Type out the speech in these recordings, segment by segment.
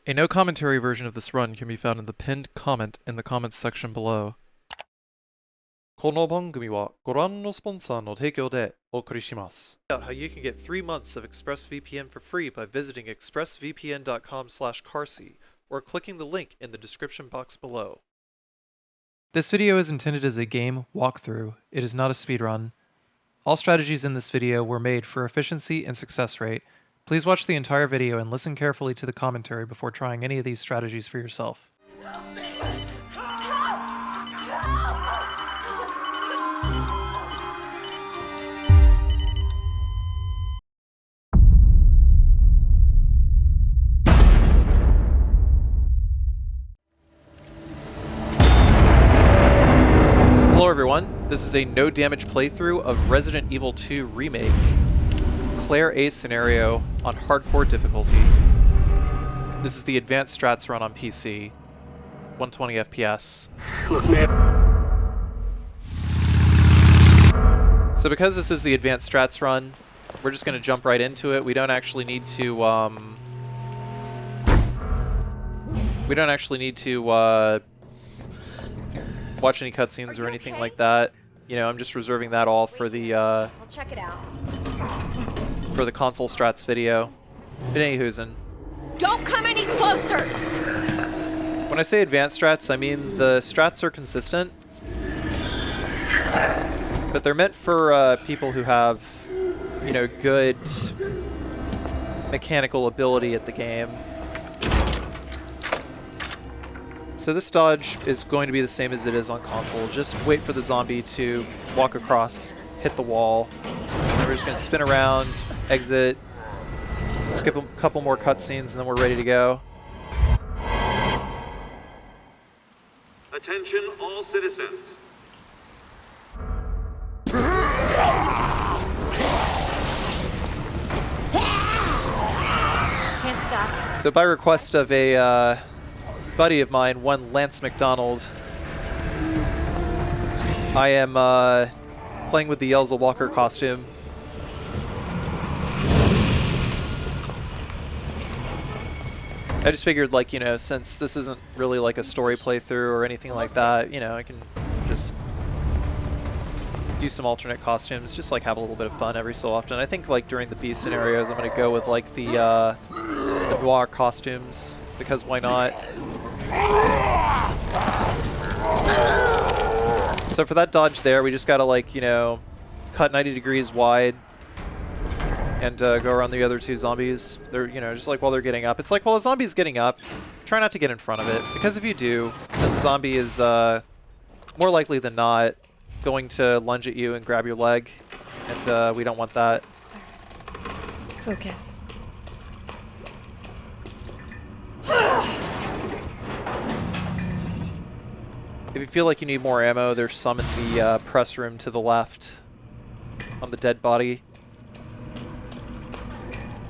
A no commentary version of this run can be found in the pinned comment in the comments section below. この番組はご覧のスポンサーの提供でお送りします。Out how you can get 3 months of ExpressVPN for free by visiting expressvpn.com/carc or clicking the link in the description box below. This video is intended as a game walkthrough. It is not a speedrun. All strategies in this video were made for efficiency and success rate. Please watch the entire video and listen carefully to the commentary before trying any of these strategies for yourself. Hello everyone, this is a no damage playthrough of Resident Evil 2 Remake, Claire A scenario on hardcore difficulty. This is the advanced strats run on PC, 120 FPS. Look, man. So because this is the advanced strats run, we're just going to jump right into it. We don't actually need to watch any cutscenes or anything like that. You know, I'm just reserving that all for the I'll check it out. for the console strats video. But anywhoozin'. Don't come any closer! When I say advanced strats, I mean the strats are consistent, but they're meant for people who have, you know, good mechanical ability at the game. So this dodge is going to be the same as it is on console. Just wait for the zombie to walk across, hit the wall, and we're just going to spin around, exit, skip a couple more cutscenes, and then we're ready to go. Attention all citizens. Can't stop. So by request of a buddy of mine, one Lance McDonald, I am playing with the Elza Walker costume. I just figured, like, you know, since this isn't really like a story playthrough or anything like that, you know, I can just do some alternate costumes, just like have a little bit of fun every so often. I think like during the B scenarios, I'm gonna go with like the noir costumes, because why not? So for that dodge there, we just gotta, like, you know, cut 90 degrees wide and go around the other two zombies. They're, you know, just like while they're getting up. It's like, while a zombie's getting up, try not to get in front of it, because if you do, then the zombie is more likely than not going to lunge at you and grab your leg, and we don't want that. Focus. If you feel like you need more ammo, there's some in the press room to the left on the dead body.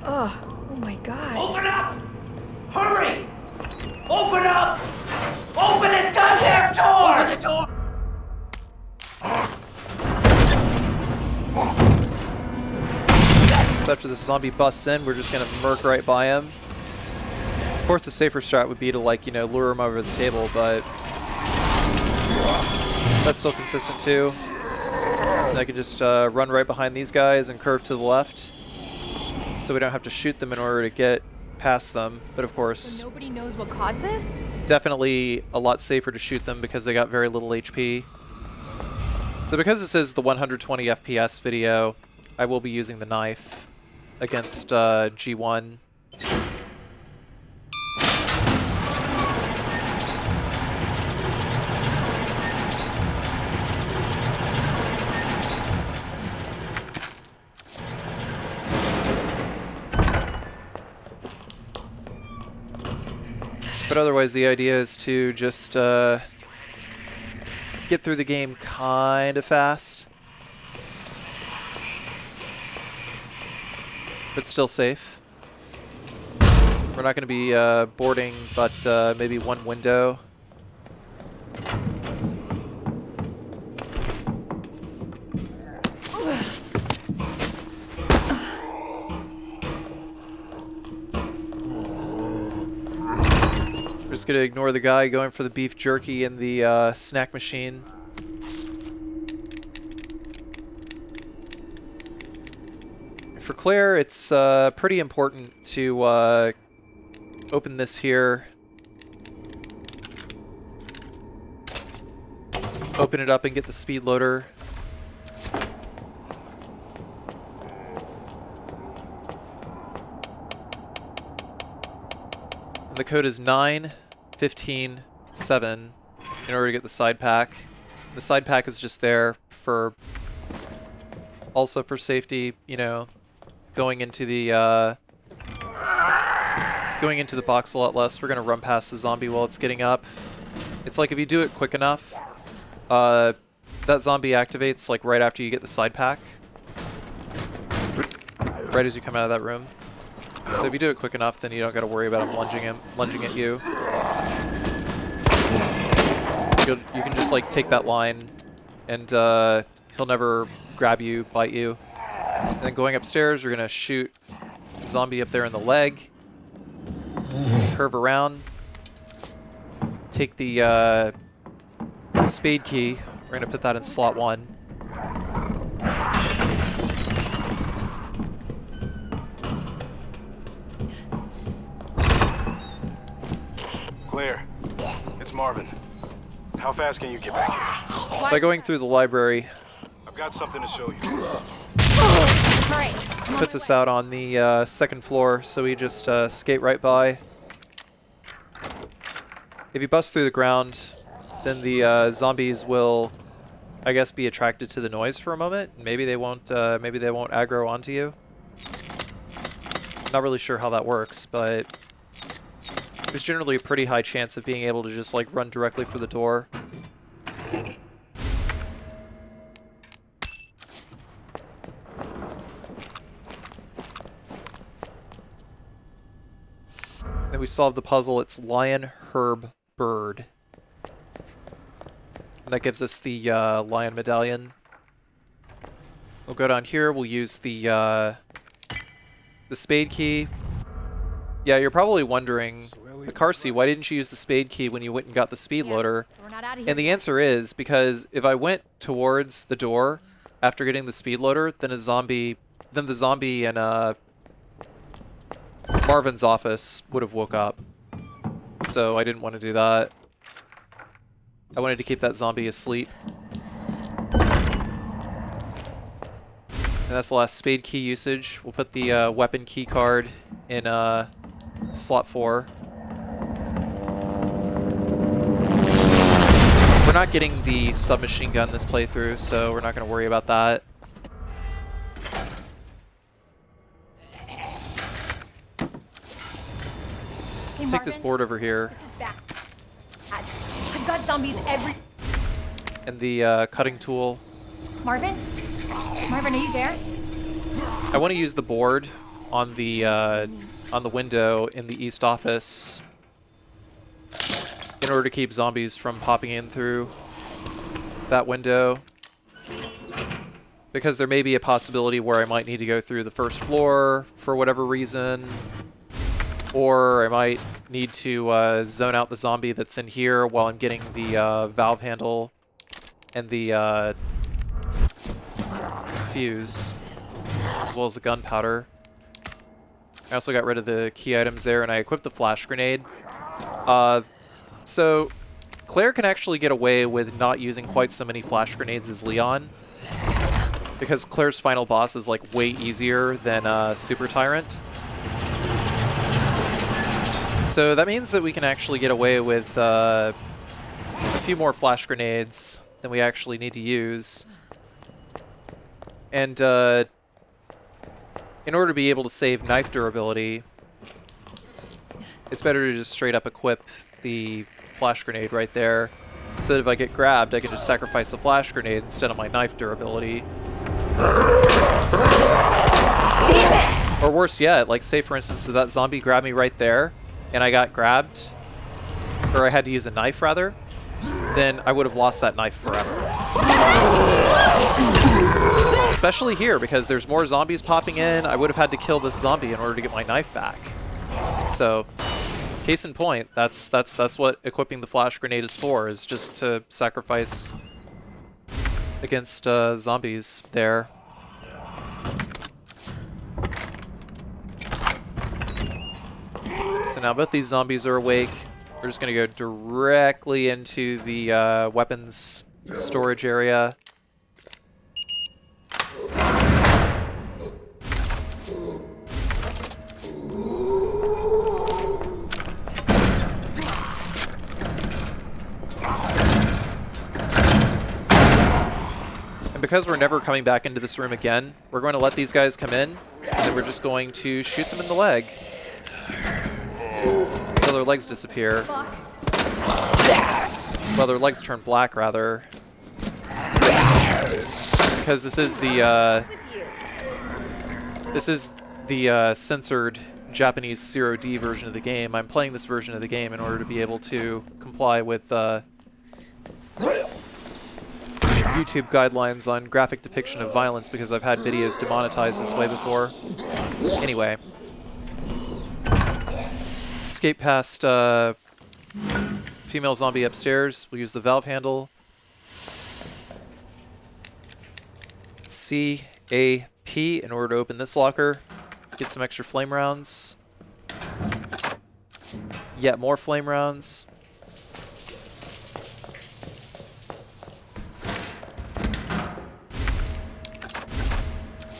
Oh my god. Open up! Hurry! Open up! Open this goddamn door! Open the door! So after this zombie busts in, we're just gonna murk right by him. Of course, the safer strat would be to, like, you know, lure him over the table, but that's still consistent too. And I can just run right behind these guys and curve to the left, so we don't have to shoot them in order to get past them. But of course, So nobody knows what caused this? definitely a lot safer to shoot them because they got very little HP. So because this is the 120 FPS video, I will be using the knife against G1. But otherwise, the idea is to just get through the game kind of fast, but still safe. We're not going to be boarding, but maybe one window. just gonna ignore the guy going for the beef jerky in the snack machine. For Claire, it's pretty important to open this here. Open it up and get the speed loader. And the code is 9157 in order to get the side pack. The side pack is just there for also for safety, you know, going into the box a lot less. We're gonna run past the zombie while it's getting up. It's like if you do it quick enough, that zombie activates like right after you get the side pack. Right as you come out of that room. So if you do it quick enough, then you don't got to worry about him lunging at you. You can just like take that line, and he'll never grab you, bite you. And then going upstairs, you're gonna shoot the zombie up there in the leg. Curve around. Take the spade key. We're gonna put that in slot 1. Claire, it's Marvin. How fast can you get back here? By going through the library. I've got something to show you. Hurry. Puts us out on the second floor, so we just skate right by. If you bust through the ground, then the zombies will, I guess, be attracted to the noise for a moment. Maybe they won't aggro onto you. Not really sure how that works, but there's generally a pretty high chance of being able to just like run directly for the door. Then we solve the puzzle. It's lion, herb, bird. And that gives us the lion medallion. We'll go down here. We'll use the spade key. Yeah, you're probably wondering, Carci, why didn't you use the spade key when you went and got the speed loader? We're not out of here. And the answer is because if I went towards the door after getting the speed loader, then the zombie in Marvin's office would have woke up. So I didn't want to do that. I wanted to keep that zombie asleep. And that's the last spade key usage. We'll put the weapon key card in slot 4. We're not getting the submachine gun this playthrough, so we're not going to worry about that. Hey, Take this Marvin, board over here. This is bad. I've got zombies every... And the cutting tool. Marvin? Marvin, are you there? I want to use the board on the window in the east office in order to keep zombies from popping in through that window. Because there may be a possibility where I might need to go through the first floor for whatever reason. Or I might need to zone out the zombie that's in here while I'm getting the valve handle and the fuse, as well as the gunpowder. I also got rid of the key items there, and I equipped the flash grenade. So Claire can actually get away with not using quite so many flash grenades as Leon, because Claire's final boss is like way easier than Super Tyrant. So that means that we can actually get away with a few more flash grenades than we actually need to use. And in order to be able to save knife durability, it's better to just straight up equip the flash grenade right there. So that if I get grabbed, I can just sacrifice the flash grenade instead of my knife durability. Or worse yet, like say for instance, if that zombie grabbed me right there, and I got grabbed, or I had to use a knife rather, then I would have lost that knife forever. Especially here, because there's more zombies popping in. I would have had to kill this zombie in order to get my knife back. So Case in point, that's what equipping the flash grenade is for, is just to sacrifice against zombies there. So now both these zombies are awake. We're just going to go directly into the weapons storage area. And because we're never coming back into this room again, we're going to let these guys come in, and then we're just going to shoot them in the leg. Until their legs disappear. Well, their legs turn black, rather. Because this is the censored Japanese 0D version of the game. I'm playing this version of the game in order to be able to comply with YouTube guidelines on graphic depiction of violence, because I've had videos demonetized this way before. Anyway. Escape past female zombie upstairs. We'll use the valve handle. C-A-P in order to open this locker. Get some extra flame rounds. Yet more flame rounds.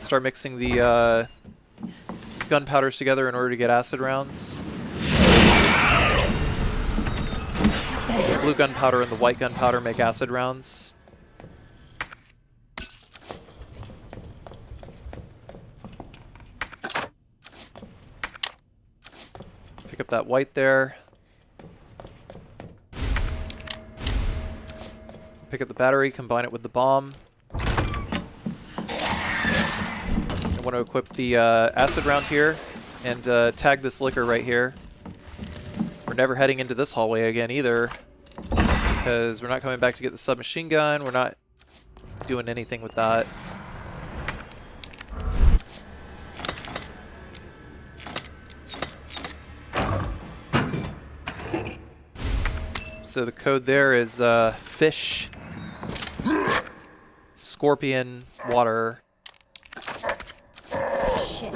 Start mixing the gunpowders together in order to get acid rounds. The blue gunpowder and the white gunpowder make acid rounds. Pick up that white there. Pick up the battery, combine it with the bomb. I want to equip the acid round here and tag this liquor right here. We're never heading into this hallway again either, because we're not coming back to get the submachine gun. We're not doing anything with that. So the code there is fish, scorpion, water. Shit.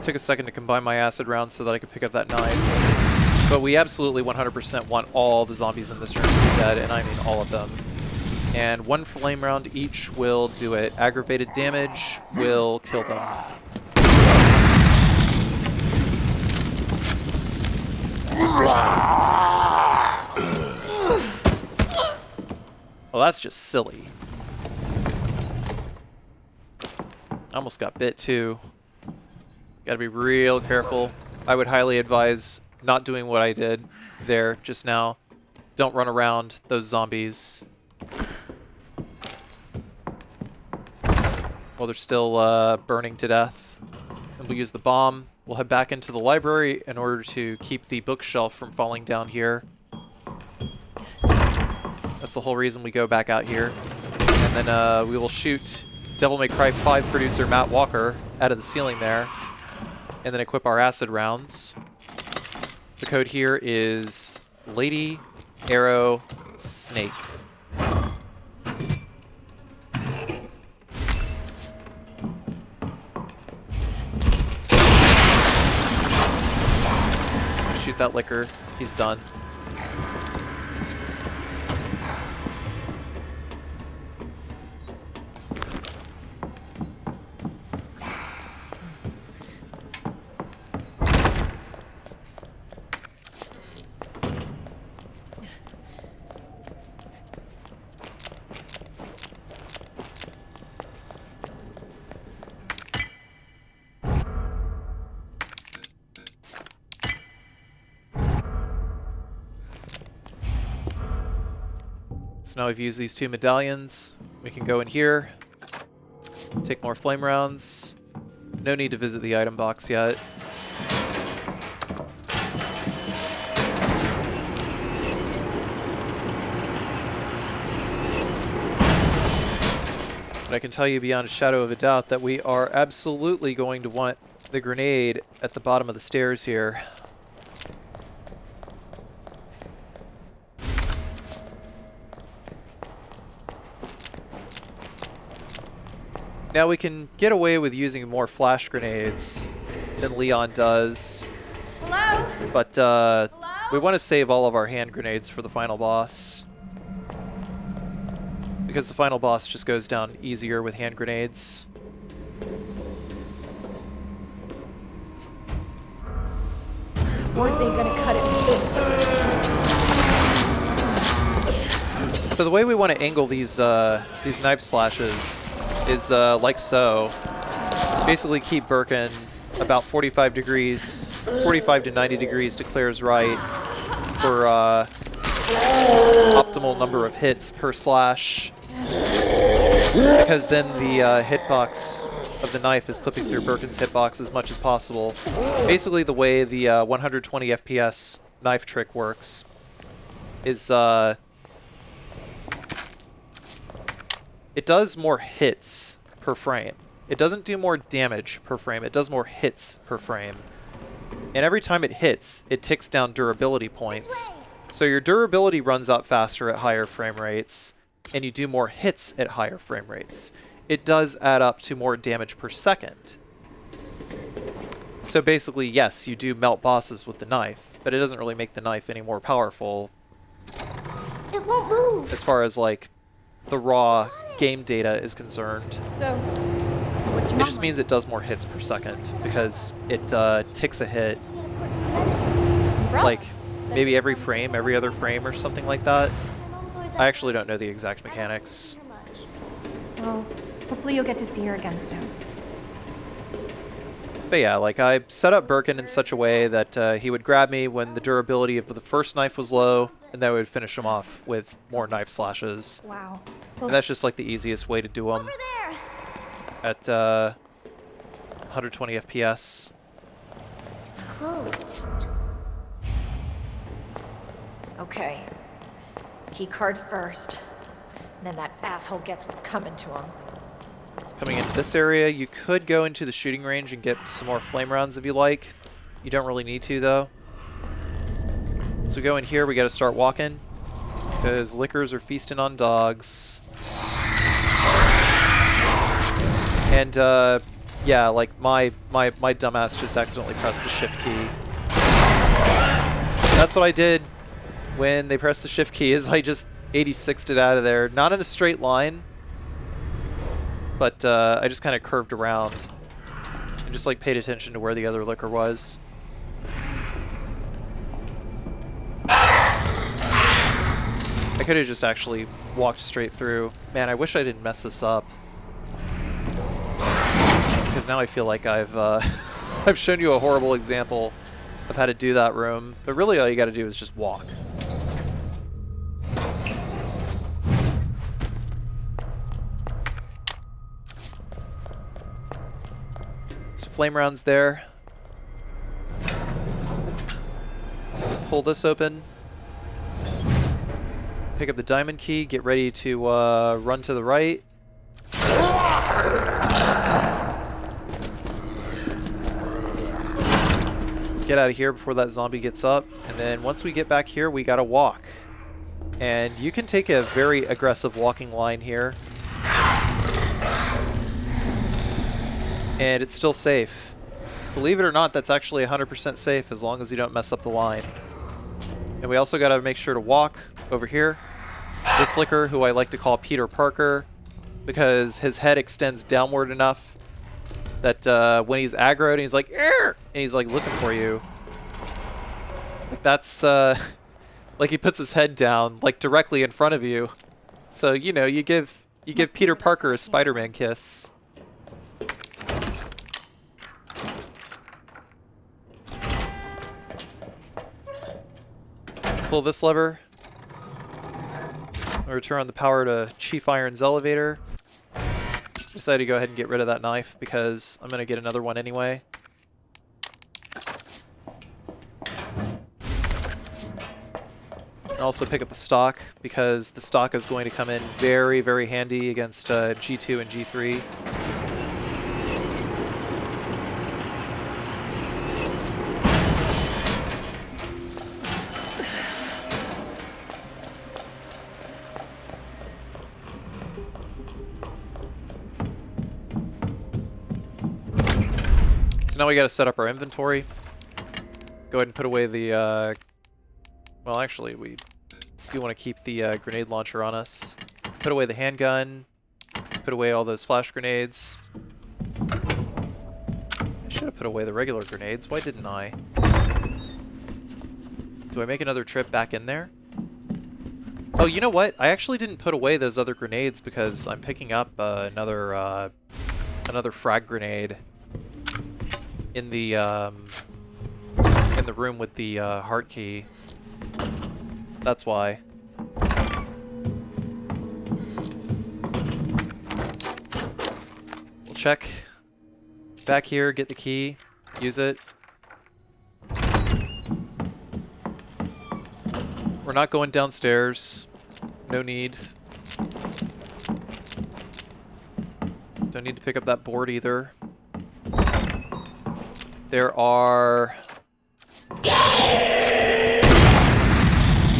Took a second to combine my acid round so that I could pick up that knife. But we absolutely 100% want all the zombies in this room to be dead, and I mean all of them. And one flame round each will do it. Aggravated damage will kill them. Well, that's just silly. I almost got bit too. Gotta be real careful. I would highly advise not doing what I did there just now. Don't run around those zombies while they're still burning to death. And we'll use the bomb. We'll head back into the library in order to keep the bookshelf from falling down here. That's the whole reason we go back out here. And then we will shoot Devil May Cry 5 producer Matt Walker out of the ceiling there. And then equip our acid rounds. The code here is Lady Arrow Snake. Shoot that liquor. He's done. So now we've used these two medallions. We can go in here, take more flame rounds. No need to visit the item box yet. But I can tell you beyond a shadow of a doubt that we are absolutely going to want the grenade at the bottom of the stairs here. Now we can get away with using more flash grenades than Leon does, Hello? but we want to save all of our hand grenades for the final boss. Because the final boss just goes down easier with hand grenades. Words ain't gonna cut it this way. So the way we want to angle these knife slashes is like so. Basically keep Birkin about 45 degrees, 45 to 90 degrees to Claire's right for optimal number of hits per slash. Because then the hitbox of the knife is clipping through Birkin's hitbox as much as possible. Basically the way the 120 FPS knife trick works is it does more hits per frame. It doesn't do more damage per frame, it does more hits per frame. And every time it hits, it ticks down durability points. So your durability runs up faster at higher frame rates, and you do more hits at higher frame rates. It does add up to more damage per second. So basically, yes, you do melt bosses with the knife, but it doesn't really make the knife any more powerful It won't move. as far as like the raw game data is concerned. So, what's your It just means it does more hits per second because it ticks a hit like maybe every frame, every other frame or something like that. I actually don't know the exact mechanics. Well, hopefully you'll get to see her again soon. But yeah, like I set up Birkin in such a way that he would grab me when the durability of the first knife was low, and then we would finish him off with more knife slashes. Wow. And that's just like the easiest way to do them Over there. at 120 FPS. It's closed. Okay. Key card first. And then that asshole gets what's coming to him. Coming into this area, you could go into the shooting range and get some more flame rounds if you like. You don't really need to, though. So go in here, we gotta start walking, because lickers are feasting on dogs. And, yeah, like, my dumbass just accidentally pressed the shift key. That's what I did when they pressed the shift key, is I just 86'd it out of there. Not in a straight line, but I just kind of curved around and just like paid attention to where the other liquor was. I could have just actually walked straight through. Man, I wish I didn't mess this up, because now I feel like I've I've shown you a horrible example of how to do that room. But really, all you got to do is just walk. Flame rounds there. Pull this open. Pick up the diamond key. Get ready to run to the right. Get out of here before that zombie gets up. And then once we get back here, we gotta walk. And you can take a very aggressive walking line here. And it's still safe. Believe it or not, that's actually 100% safe as long as you don't mess up the line. And we also got to make sure to walk over here. This licker, who I like to call Peter Parker, because his head extends downward enough that when he's aggroed and he's like, "Arr!" and he's like looking for you, like that's like he puts his head down like directly in front of you. So you know, you give Peter Parker a Spider-Man kiss. Pull this lever. Or turn on the power to Chief Iron's elevator. Decided to go ahead and get rid of that knife because I'm going to get another one anyway. And also pick up the stock, because the stock is going to come in very, very handy against G2 and G3. So now we gotta set up our inventory. Go ahead and put away the, well, actually, we do want to keep the grenade launcher on us. Put away the handgun. Put away all those flash grenades. I should have put away the regular grenades. Why didn't I? Do I make another trip back in there? Oh, you know what? I actually didn't put away those other grenades because I'm picking up another frag grenade in the room with the heart key. That's why. We'll check back here, get the key, use it. We're not going downstairs. No need. Don't need to pick up that board either. There are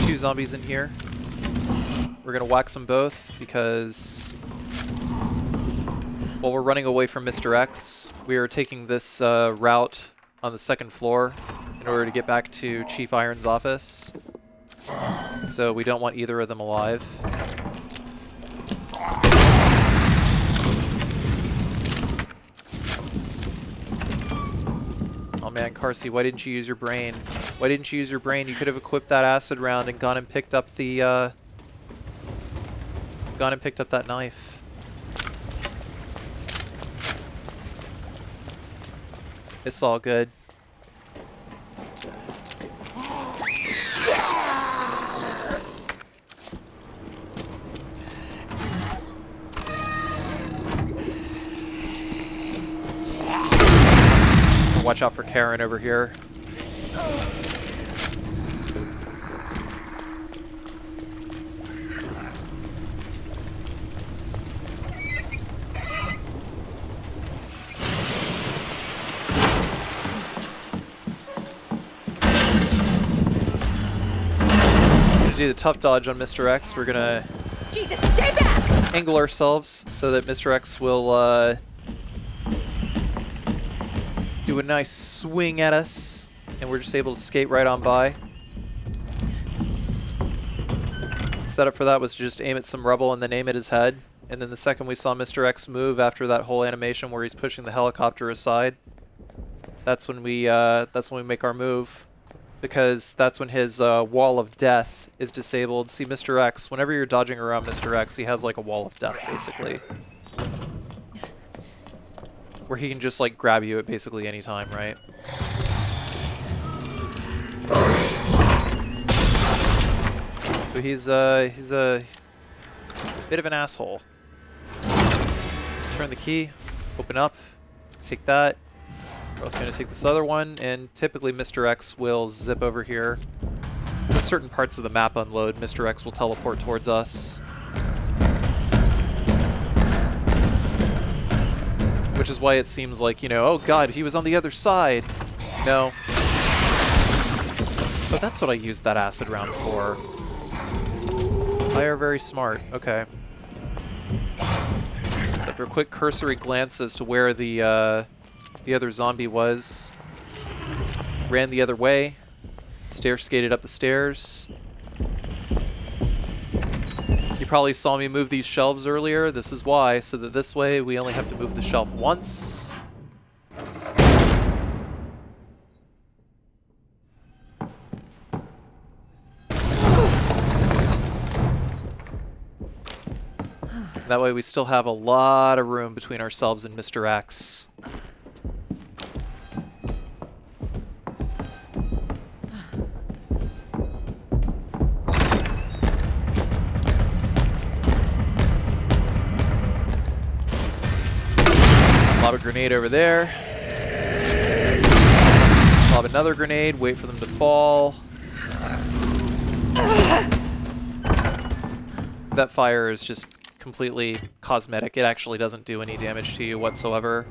2 zombies in here. We're gonna whack them both because while we're running away from Mr. X, we are taking this route on the 2nd floor in order to get back to Chief Iron's office. So we don't want either of them alive. Oh man, Carcy, why didn't you use your brain? Why didn't you use your brain? You could have equipped that acid round and gone and picked up the, gone and picked up that knife. It's all good. Watch out for Karen over here. Do the tough dodge on Mr. X. We're gonna Jesus, stay back! angle ourselves so that Mr. X will do a nice swing at us, and we're just able to skate right on by. Setup for that was to just aim at some rubble and then aim at his head. And then the second we saw Mr. X move after that whole animation where he's pushing the helicopter aside, that's when we make our move. Because that's when his wall of death is disabled. See, Mr. X, whenever you're dodging around Mr. X, he has like a wall of death, basically. Where he can just like grab you at basically any time, right? So he's a bit of an asshole. Turn the key, open up, take that. We're also going to take this other one, and typically Mr. X will zip over here. When certain parts of the map unload, Mr. X will teleport towards us. Which is why it seems like, you know, oh god, he was on the other side. No. But that's what I used that acid round for. They are very smart. Okay. So after a quick cursory glance as to where the other zombie was, ran the other way, stair skated up the stairs. You probably saw me move these shelves earlier. This is why, so that this way we only have to move the shelf once. That way we still have a lot of room between ourselves and Mr. X. Lob a grenade over there. Lob another grenade, wait for them to fall. That fire is just completely cosmetic. It actually doesn't do any damage to you whatsoever.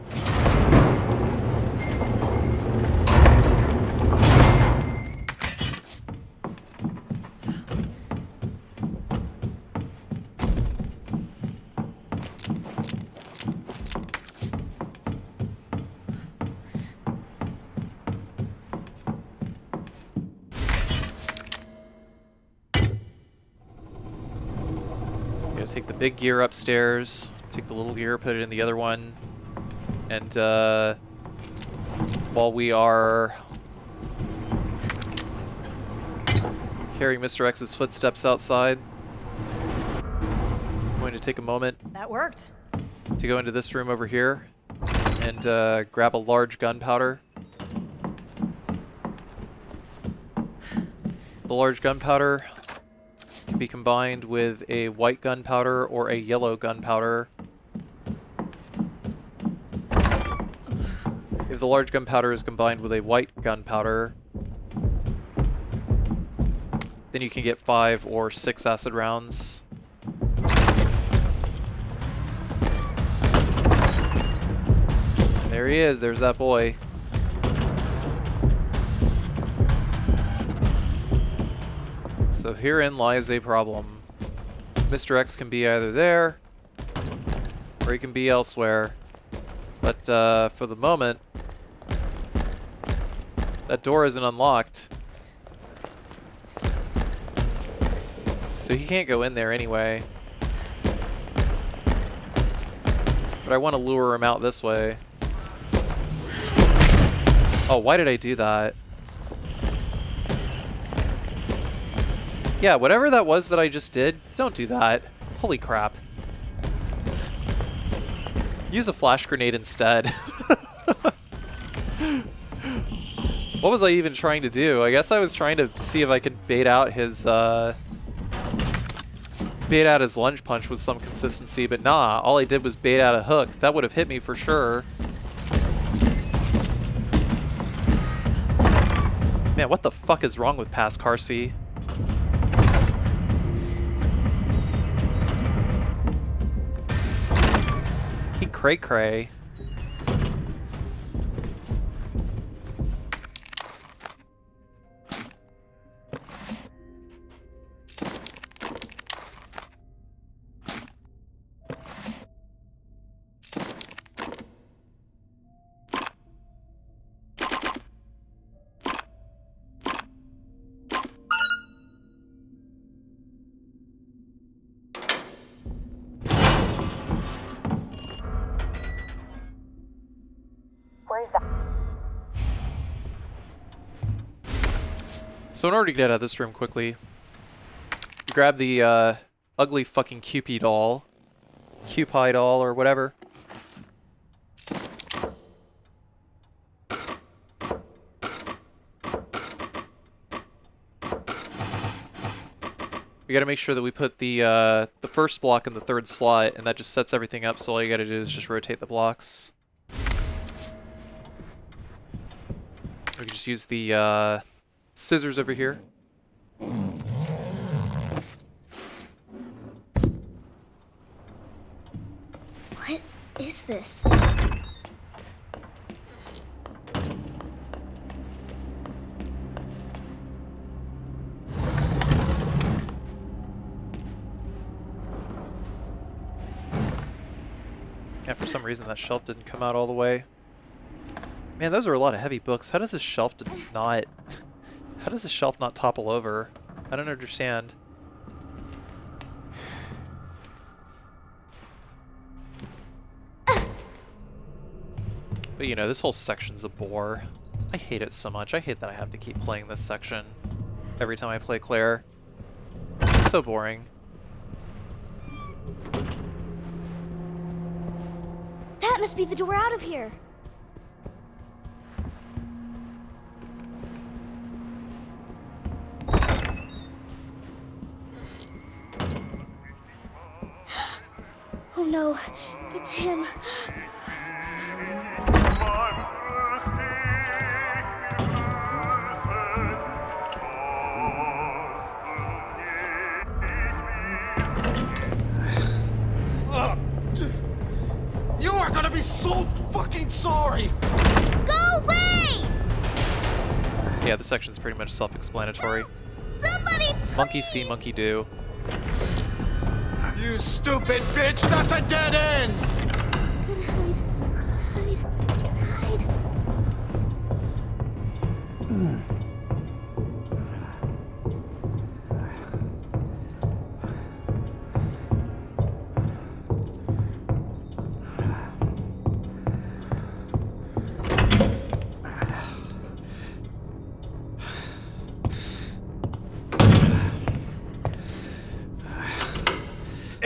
take the big gear upstairs, take the little gear, put it in the other one, and while we are hearing Mr. X's footsteps outside, I'm going to take a moment That worked. to go into this room over here and grab a large gunpowder. The large gunpowder can be combined with a white gunpowder or a yellow gunpowder. If the large gunpowder is combined with a white gunpowder, then you can get 5 or 6 acid rounds. There he is, there's that boy. So herein lies a problem. Mr. X can be either there, or he can be elsewhere. But for the moment, that door isn't unlocked. So he can't go in there anyway. But I want to lure him out this way. Oh, why did I do that? Yeah, whatever that was that I just did, don't do that. Holy crap. Use a flash grenade instead. What was I even trying to do? I guess I was trying to see if I could bait out his lunge punch with some consistency, but nah, all I did was bait out a hook. That would have hit me for sure. Man, what the fuck is wrong with past Carcy? He cray-cray. So in order to get out of this room quickly, you grab the ugly fucking Cupid doll, or whatever. We gotta make sure that we put the first block in the third slot, and that just sets everything up, so all you gotta do is just rotate the blocks. We can just use the scissors over here. What is this? Yeah, for some reason that shelf didn't come out all the way. Man, those are a lot of heavy books. How does this shelf not... How does the shelf not topple over? I don't understand. But you know, this whole section's a bore. I hate it so much. I hate that I have to keep playing this section every time I play Claire. It's so boring. That must be the door out of here. Oh no, it's him. You are gonna be so fucking sorry! Go away! Yeah, this section's pretty much self-explanatory. Somebody, Monkey see, monkey do. You stupid bitch, that's a dead end! hide.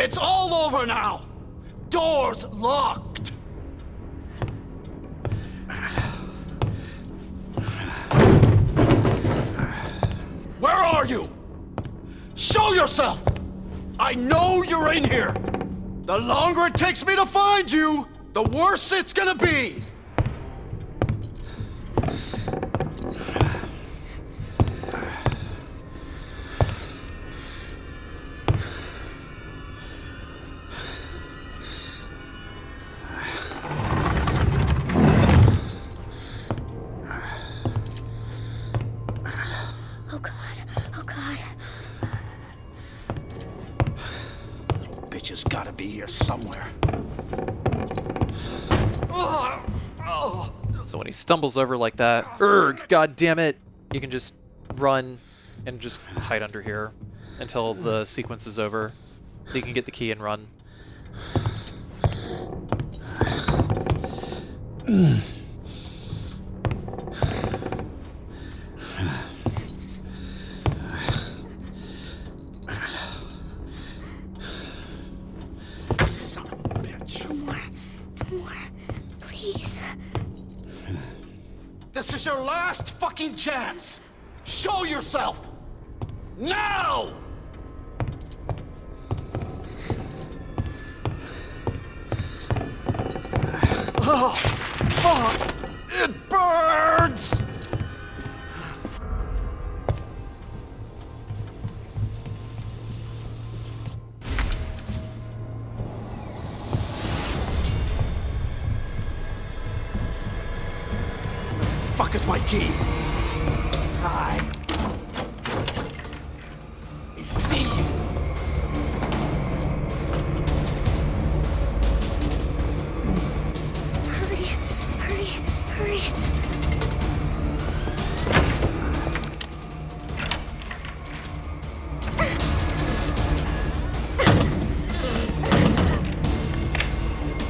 It's all over now! Doors locked! Where are you? Show yourself! I know you're in here! The longer it takes me to find you, the worse it's gonna be! Oh God. Oh God. Bitch has gotta be here somewhere. So when he stumbles over like that, god damn it, you can just run and just hide under here until the sequence is over. So you can get the key and run. Son of a bitch. No more. Please. This is your last fucking chance! Show yourself! Now! Oh, fuck! It burns! Fuck is my key? Hi. I see you. Hurry.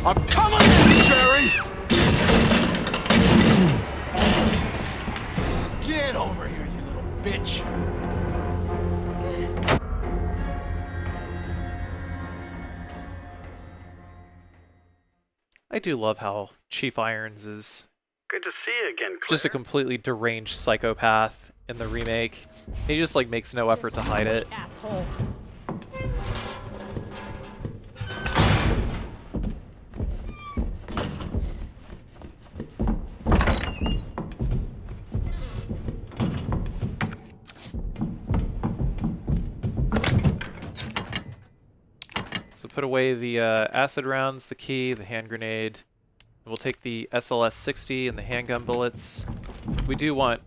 I'm coming in, Sherry! Get over here, you little bitch! I do love how Chief Irons is Good to see you again, Claire. just a completely deranged psychopath in the remake. He just like makes no effort to hide it. Asshole. So put away the acid rounds, the key, the hand grenade. We'll take the SLS-60 and the handgun bullets. We do want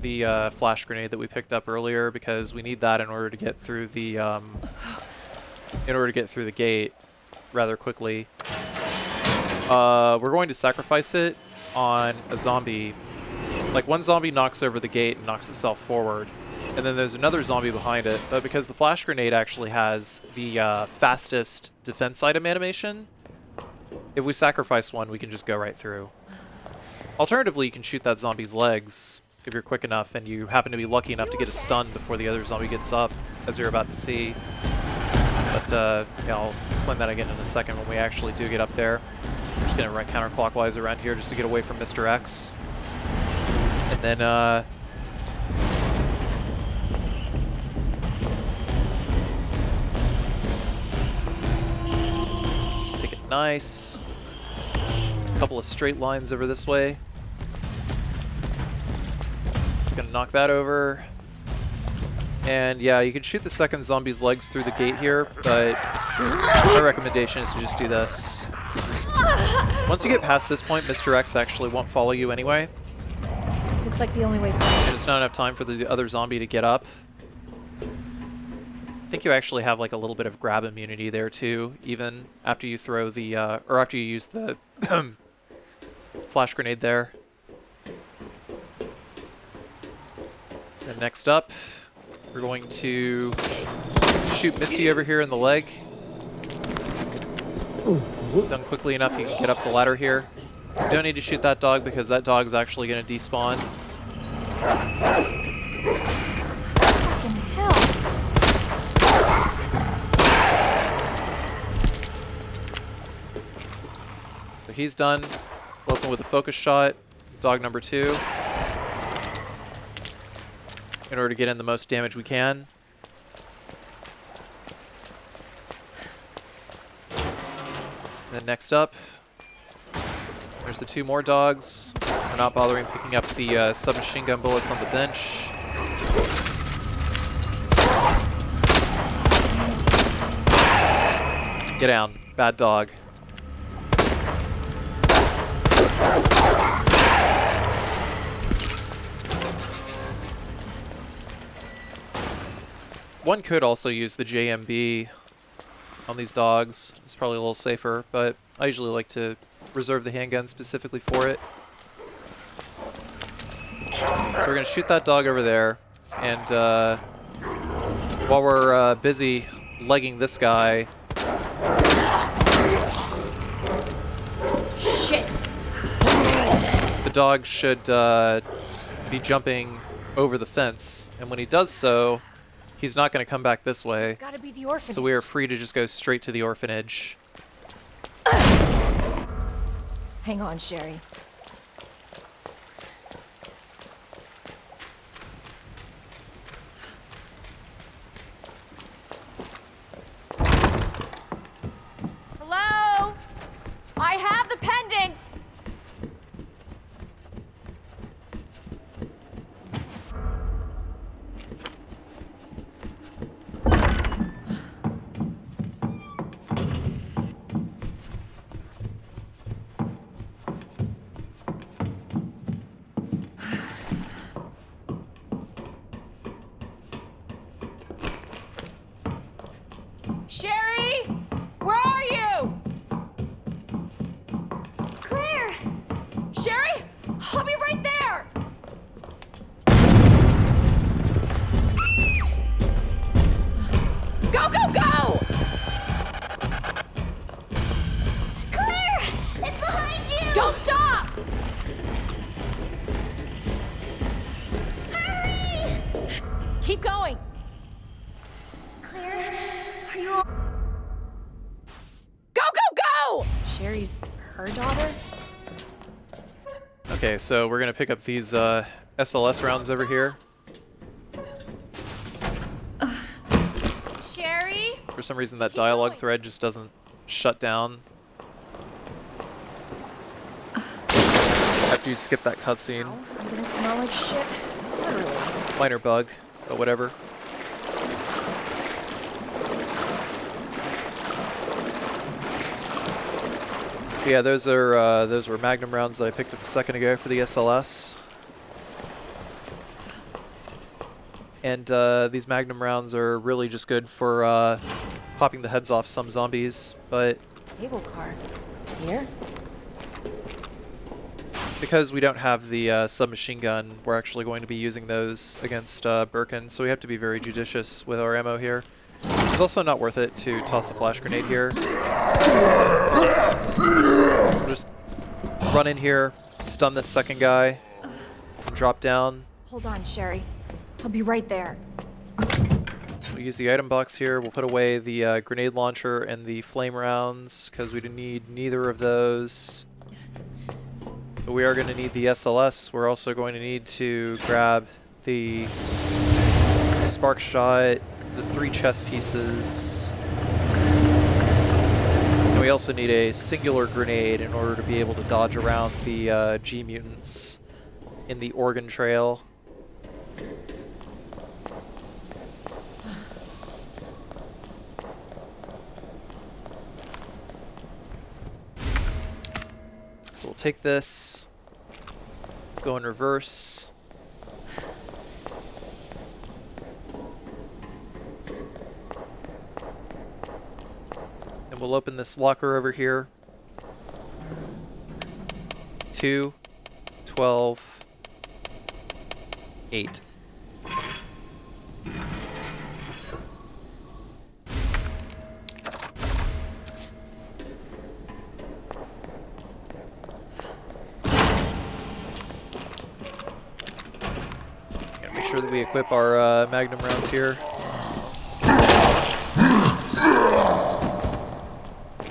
the flash grenade that we picked up earlier because we need that in order to get through the gate rather quickly. We're going to sacrifice it on a zombie. Like one zombie knocks over the gate and knocks itself forward. And then there's another zombie behind it, but because the flash grenade actually has the fastest defense item animation, if we sacrifice one, we can just go right through. Alternatively, you can shoot that zombie's legs if you're quick enough and you happen to be lucky enough to get a stun before the other zombie gets up, as you're about to see. But yeah, I'll explain that again in a second when we actually do get up there. I'm just going to run counterclockwise around here just to get away from Mr. X. And then take it nice. A couple of straight lines over this way. It's gonna knock that over. And yeah, you can shoot the second zombie's legs through the gate here, but my recommendation is to just do this. Once you get past this point, Mr. X actually won't follow you anyway. Looks like the only way forward. And it's not enough time for the other zombie to get up. I think you actually have like a little bit of grab immunity there too, even after you throw the, or after you use the flash grenade there. And next up, we're going to shoot Misty over here in the leg. Done quickly enough, you can get up the ladder here. You don't need to shoot that dog because that dog's actually going to despawn. Fucking hell. So he's done. We'll open with a focus shot. Dog number 2. In order to get in the most damage we can. And then next up, there's the 2 more dogs. We're not bothering picking up the submachine gun bullets on the bench. Get down, bad dog. One could also use the JMB on these dogs. It's probably a little safer, but I usually like to reserve the handgun specifically for it. So we're going to shoot that dog over there, and while we're busy legging this guy... Shit! The dog should be jumping over the fence, and when he does so, he's not going to come back this way. It's gotta be the orphanage. So we are free to just go straight to the orphanage. Hang on, Sherry. Hello? I have the pendant! Sherry? Where are you? Claire! Sherry? I'll be right there! Go, go, go! Claire! It's behind you! Don't stop! Hurry! Keep going. Claire, are you all... Go, go, go! Sherry's her daughter? Okay, so we're going to pick up these SLS rounds over here. Sherry? For some reason that dialogue thread just doesn't shut down after you skip that cutscene. I'm gonna smell like shit. Literally. Minor bug, but whatever. Yeah, those were Magnum rounds that I picked up a second ago for the SLS. And these Magnum rounds are really just good for popping the heads off some zombies, but Cable car. Here? because we don't have the submachine gun, we're actually going to be using those against Birkin, so we have to be very judicious with our ammo here. It's also not worth it to toss a flash grenade here. We'll just run in here, stun this second guy, drop down. Hold on, Sherry. I'll be right there. We'll use the item box here. We'll put away the grenade launcher and the flame rounds because we need neither of those. But we are going to need the SLS. We're also going to need to grab the spark shot, the 3 chest pieces. And we also need a singular grenade in order to be able to dodge around the G-Mutants in the Organ Trail. So we'll take this, go in reverse. And we'll open this locker over here. 2, 12, 8. Gotta make sure that we equip our Magnum rounds here.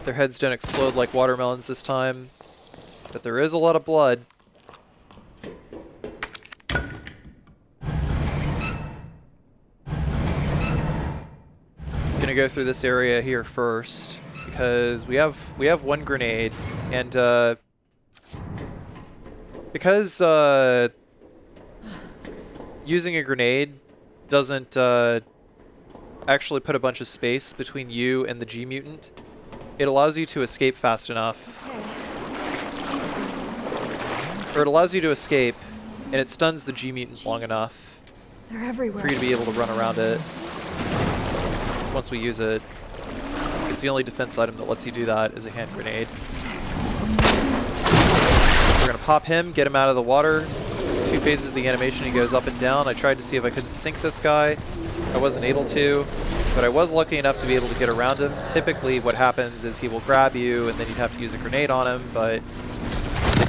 Their heads don't explode like watermelons this time, but there is a lot of blood. Gonna go through this area here first because we have one grenade, and because using a grenade doesn't actually put a bunch of space between you and the G-Mutant, it allows you to escape fast enough. Or it allows you to escape, and it stuns the G-Mutant long enough They're everywhere. for you to be able to run around it once we use it. It's the only defense item that lets you do that is a hand grenade. We're gonna pop him, get him out of the water. 2 phases of the animation, he goes up and down. I tried to see if I could sink this guy. I wasn't able to, but I was lucky enough to be able to get around him. Typically what happens is he will grab you and then you'd have to use a grenade on him, but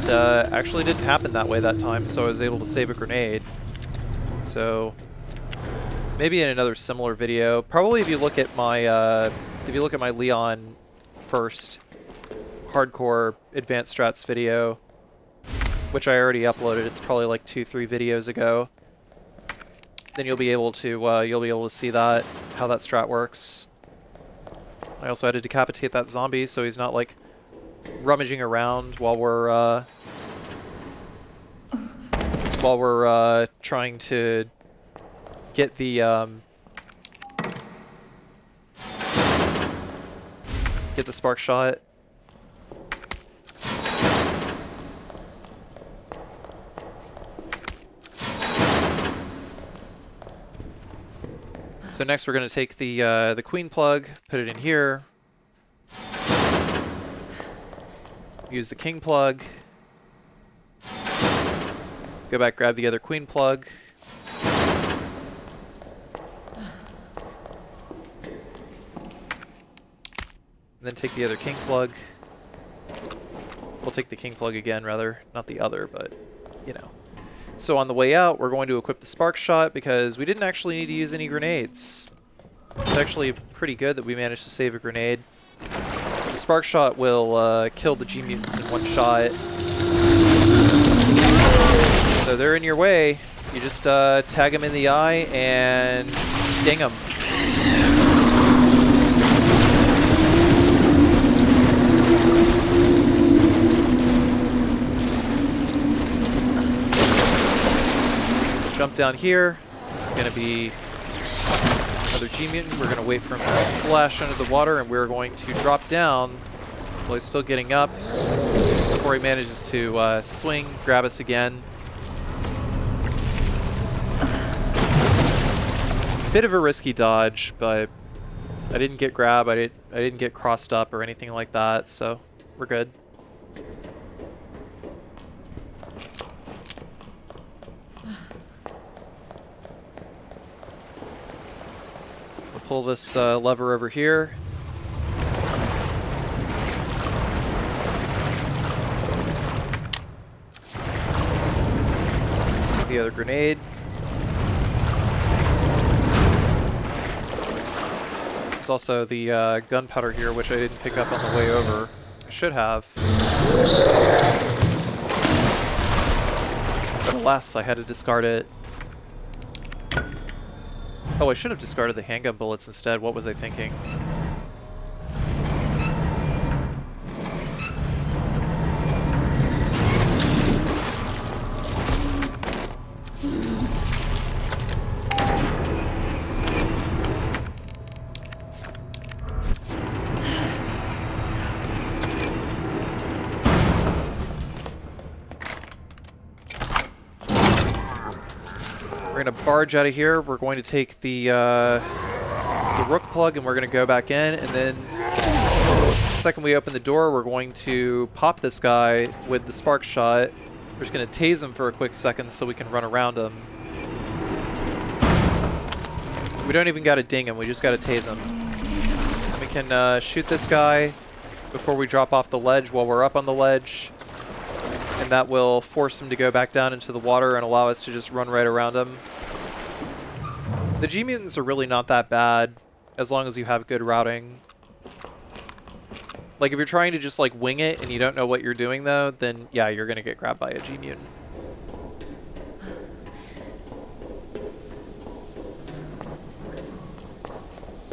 it actually didn't happen that way that time, so I was able to save a grenade. So maybe in another similar video, probably if you look at my Leon first hardcore advanced strats video, which I already uploaded, it's probably like 2-3 videos ago, then you'll be able to see that, how that strat works. I also had to decapitate that zombie so he's not like rummaging around while we're trying to get the spark shot. So next we're going to take the queen plug, put it in here, use the king plug, go back, grab the other queen plug, and then take the other king plug. We'll take the king plug again, rather, not the other, but you know. So on the way out, we're going to equip the spark shot because we didn't actually need to use any grenades. It's actually pretty good that we managed to save a grenade. The spark shot will kill the G-Mutants in one shot. So they're in your way. You just tag them in the eye and ding them. Jump down here. It's going to be another G-Mutant. We're going to wait for him to splash under the water, and we're going to drop down while he's still getting up before he manages to swing, grab us again. Bit of a risky dodge, but I didn't get grabbed. I didn't get crossed up or anything like that, so we're good. Pull this lever over here. Take the other grenade. There's also the gunpowder here, which I didn't pick up on the way over. I should have. But alas, I had to discard it. Oh, I should have discarded the handgun bullets instead. What was I thinking? We're going to barge out of here. We're going to take the rook plug and we're going to go back in. And then the second we open the door, we're going to pop this guy with the spark shot. We're just going to tase him for a quick second so we can run around him. We don't even got to ding him. We just got to tase him. And we can shoot this guy before we drop off the ledge while we're up on the ledge. And that will force him to go back down into the water and allow us to just run right around him. The G-Mutants are really not that bad, as long as you have good routing. Like, if you're trying to just, like, wing it and you don't know what you're doing, though, then, yeah, you're gonna get grabbed by a G-Mutant.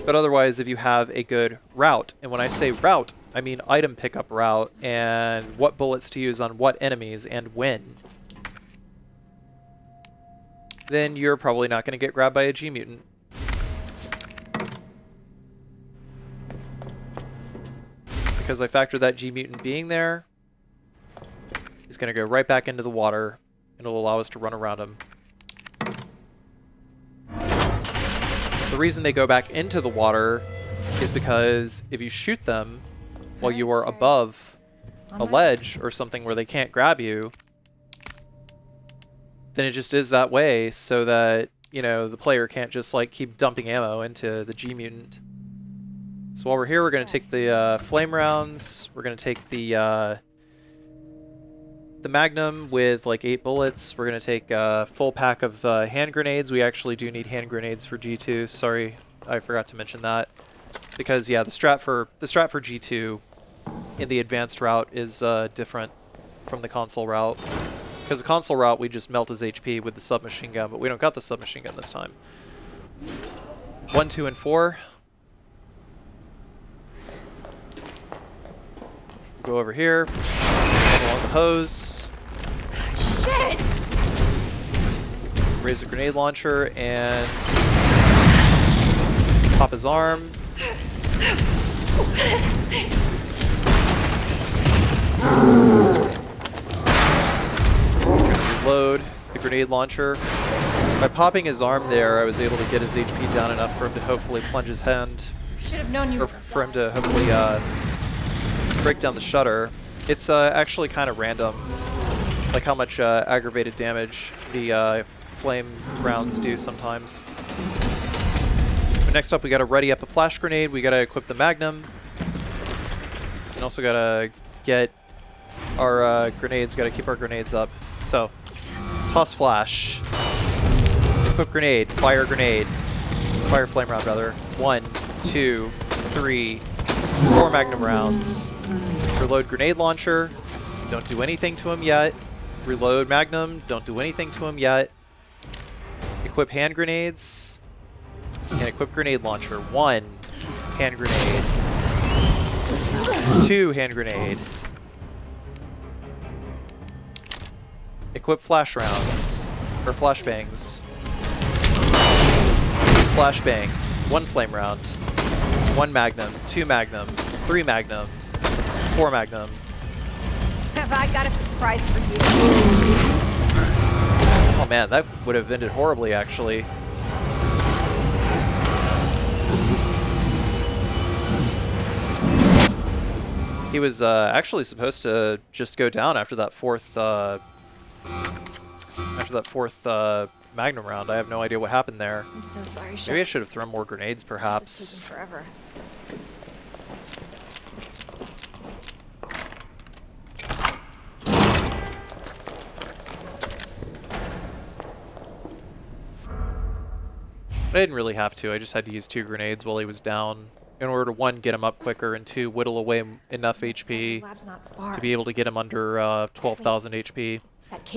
But otherwise, if you have a good route, and when I say route, I mean item pickup route, and what bullets to use on what enemies and when, then you're probably not going to get grabbed by a G-Mutant. Because I factor that G-Mutant being there, he's going to go right back into the water, and it'll allow us to run around him. The reason they go back into the water is because if you shoot them while you are above a ledge or something where they can't grab you, then it just is that way so that, you know, the player can't just, like, keep dumping ammo into the G-Mutant. So while we're here, we're going to take the flame rounds. We're going to take the Magnum with like 8 bullets. We're going to take a full pack of hand grenades. We actually do need hand grenades for G2. Sorry, I forgot to mention that. Because yeah, the strat for G2 in the advanced route is different from the console route. Because the console route, we just melt his HP with the submachine gun, but we don't got the submachine gun this time. 1, 2, and 4. Go over here. Along the hose. Shit! Raise a grenade launcher and pop his arm. Reload the grenade launcher. By popping his arm there, I was able to get his HP down enough for him to hopefully plunge his hand. Should have known you Or were for him to hopefully break down the shutter. It's actually kind of random, like how much aggravated damage the flame rounds do sometimes. But next up, we got to ready up a flash grenade. We got to equip the Magnum, and also got to get our grenades. Got to keep our grenades up. So, toss flash, equip grenade, fire flame round rather. 1, 2, 3, 4 Magnum rounds. Reload grenade launcher. Don't do anything to him yet. Reload Magnum. Don't do anything to him yet. Equip hand grenades. And equip grenade launcher. 1 hand grenade. 2 hand grenade. Equip flash rounds. Or flashbangs. Use flashbang. 1 flame round. 1 Magnum. 2 Magnum. 3 Magnum. 4 Magnum. Have I got a surprise for you? Oh man, that would have ended horribly, actually. He was actually supposed to just go down after that fourth Magnum round. I have no idea what happened there. I'm so sorry, Maybe I should have thrown more grenades, perhaps. This is taking forever. I didn't really have to. I just had to use 2 grenades while he was down in order to 1, get him up quicker, and 2, whittle away enough HP Lab's not far. to be able to get him under 12,000 HP.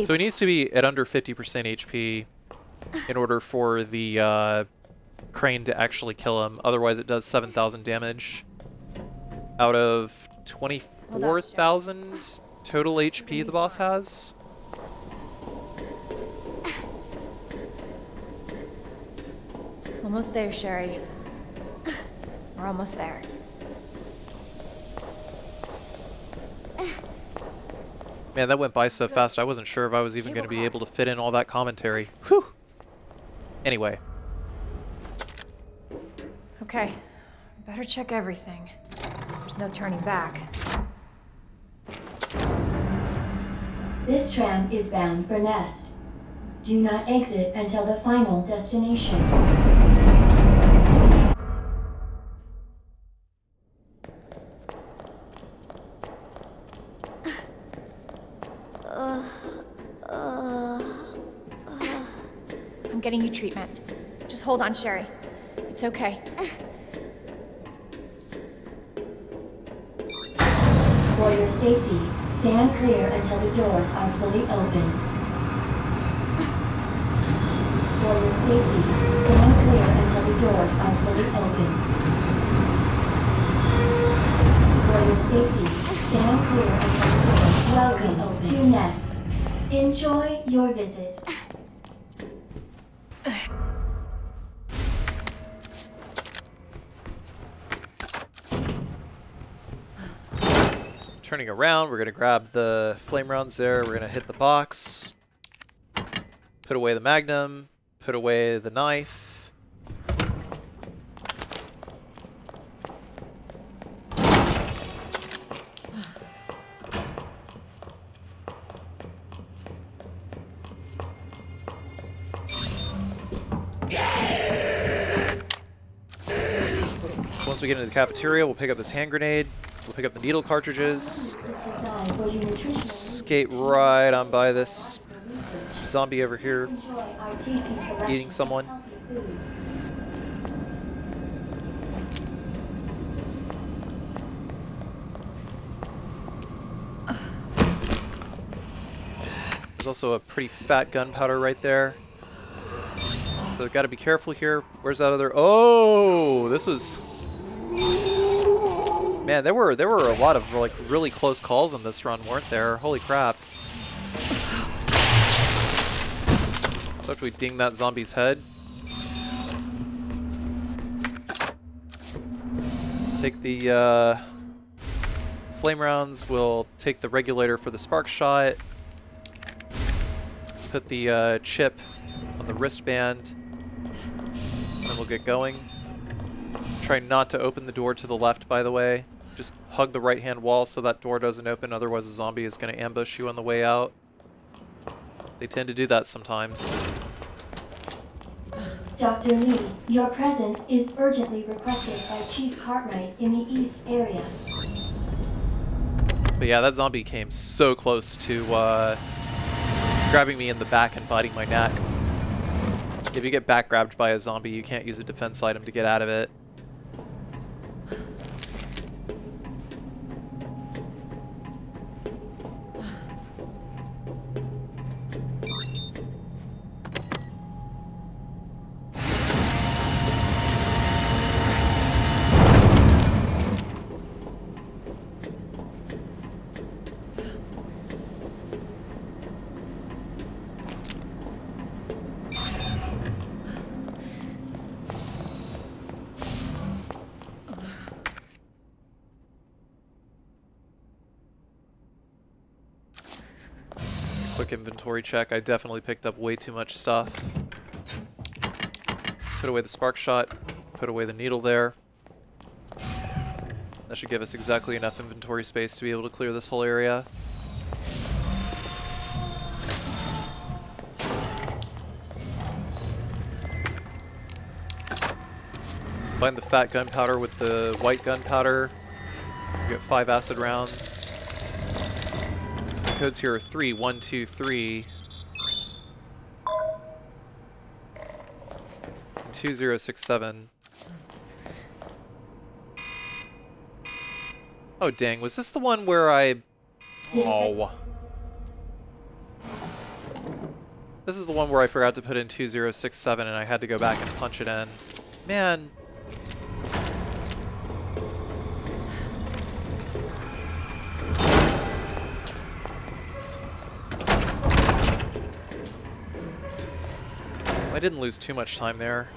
So he needs to be at under 50% HP in order for the crane to actually kill him. Otherwise it does 7,000 damage out of 24,000 total HP the boss has. Almost there, Sherry. We're almost there. Man, that went by so fast, I wasn't sure if I was even going to be able to fit in all that commentary. Whew! Anyway. Okay. Better check everything. There's no turning back. This tram is bound for Nest. Do not exit until the final destination. I'm getting you treatment. Just hold on, Sherry. It's okay. For your safety, stand clear until the doors are fully open. For your safety, stand clear until the doors are fully open. For your safety, stand clear until the doors are fully open. Welcome to Nest. Enjoy your visit. Turning around, we're going to grab the flame rounds there. We're going to hit the box. Put away the magnum. Put away the knife. So once we get into the cafeteria, we'll pick up this hand grenade. We'll pick up the needle cartridges. Skate right on by this zombie over here eating someone. There's also a pretty fat gunpowder right there. So gotta be careful here. Where's that other? Oh, this was. Man, there were a lot of like really close calls in this run, weren't there? Holy crap. So after we ding that zombie's head, take the flame rounds, we'll take the regulator for the spark shot, put the chip on the wristband, and then we'll get going. Try not to open the door to the left, by the way. Just hug the right-hand wall so that door doesn't open, otherwise a zombie is going to ambush you on the way out. They tend to do that sometimes. Dr. Lee, your presence is urgently requested by Chief Cartwright in the east area. But yeah, that zombie came so close to grabbing me in the back and biting my neck. If you get back grabbed by a zombie, you can't use a defense item to get out of it. Quick inventory check. I definitely picked up way too much stuff. Put away the spark shot. Put away the needle there. That should give us exactly enough inventory space to be able to clear this whole area. Combine the fat gunpowder with the white gunpowder. We get 5 acid rounds. Codes here are 3123 and 2067. Oh dang, was this the one where I... Oh. This is the one where I forgot to put in 2067 and I had to go back and punch it in. Man. I didn't lose too much time there.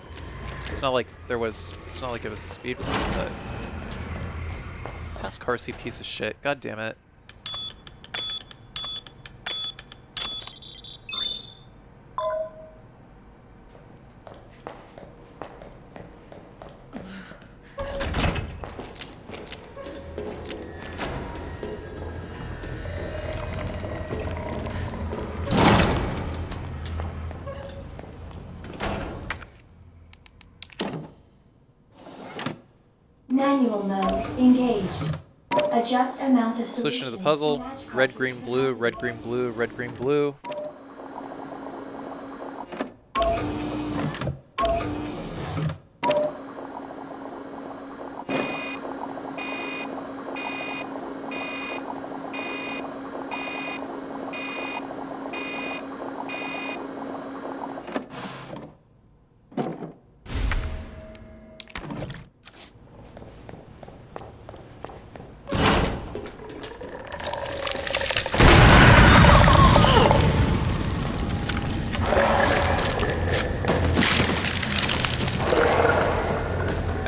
It's not like it was a speed run, but past Carcy piece of shit. God damn it. Manual mode engaged. Adjust amount of Solution to the puzzle. Red, green, blue, red, green, blue, red, green, blue.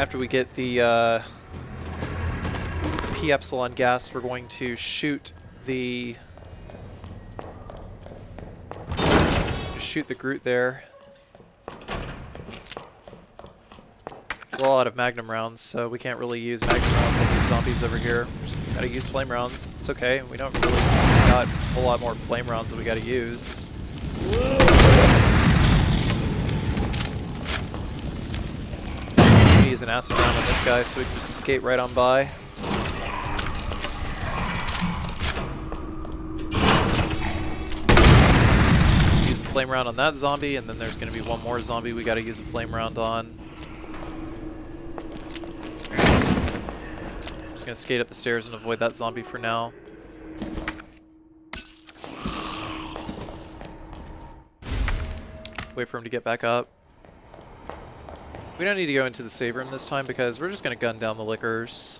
After we get the P epsilon gas, we're going to shoot the Groot there. We're all out of magnum rounds, so we can't really use magnum rounds on these zombies over here. We just gotta use flame rounds. It's okay. We don't really got a whole lot more flame rounds that we gotta use. Use an acid round on this guy so we can just skate right on by. Use a flame round on that zombie, and then there's going to be one more zombie we got to use a flame round on. I'm just going to skate up the stairs and avoid that zombie for now. Wait for him to get back up. We don't need to go into the save room this time because we're just going to gun down the lickers.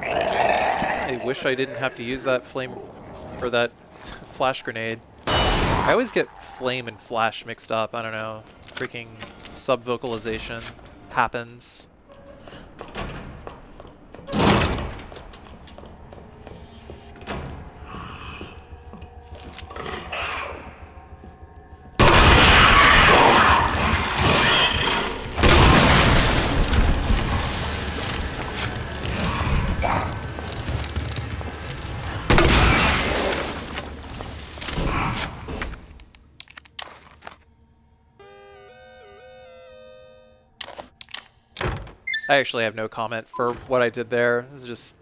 I wish I didn't have to use that flame or that flash grenade. I always get flame and flash mixed up. I don't know. Freaking sub-vocalization happens. I actually have no comment for what I did there. This is just...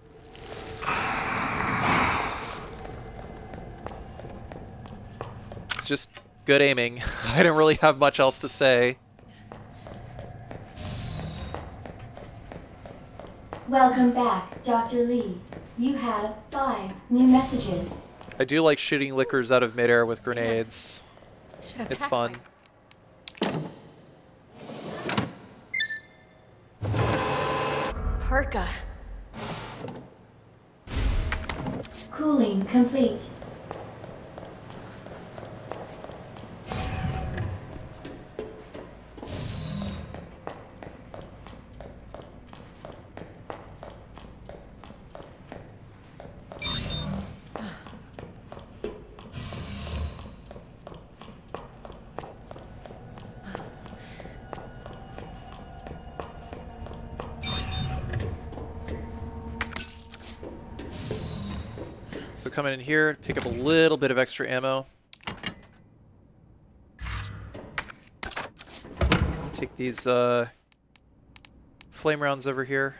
It's just good aiming. I don't really have much else to say. Welcome back, Dr. Lee. You have 5 new messages. I do like shooting lickers out of midair with grenades. It's fun. Parka. Cooling complete. So coming in here, pick up a little bit of extra ammo. Take these flame rounds over here.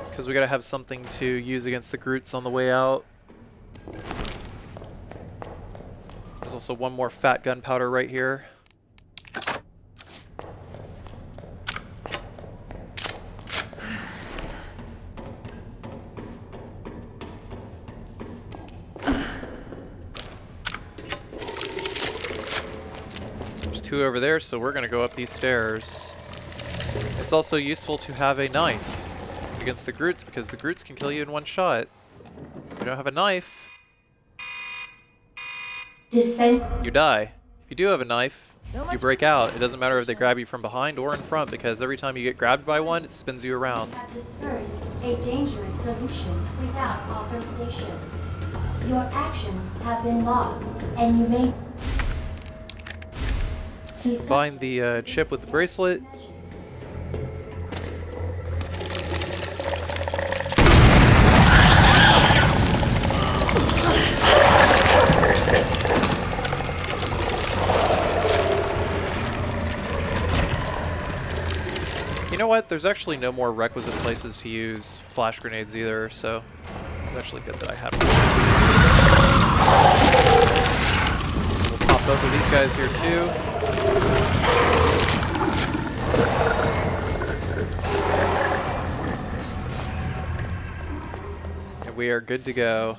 Because we gotta have something to use against the Groots on the way out. There's also one more fat gunpowder right here. Two over there, so we're gonna go up these stairs. It's also useful to have a knife against the Groots because the Groots can kill you in one shot. If you don't have a knife, you die. If you do have a knife, you break out. It doesn't matter if they grab you from behind or in front because every time you get grabbed by one, it spins you around. Have dispersed a dangerous solution without authorization. Your actions have been logged, and you may Find the chip with the bracelet. You know what? There's actually no more requisite places to use flash grenades either, so it's actually good that I have them. We'll pop both of these guys here too. And we are good to go.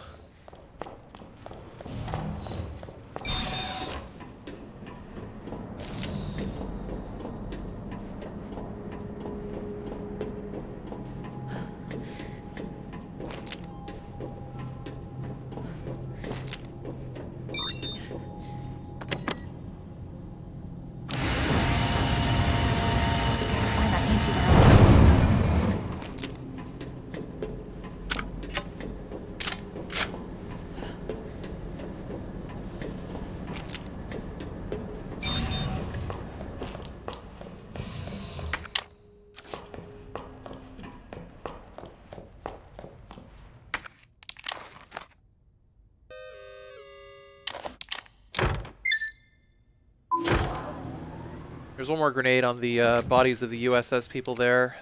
There's one more grenade on the bodies of the USS people there.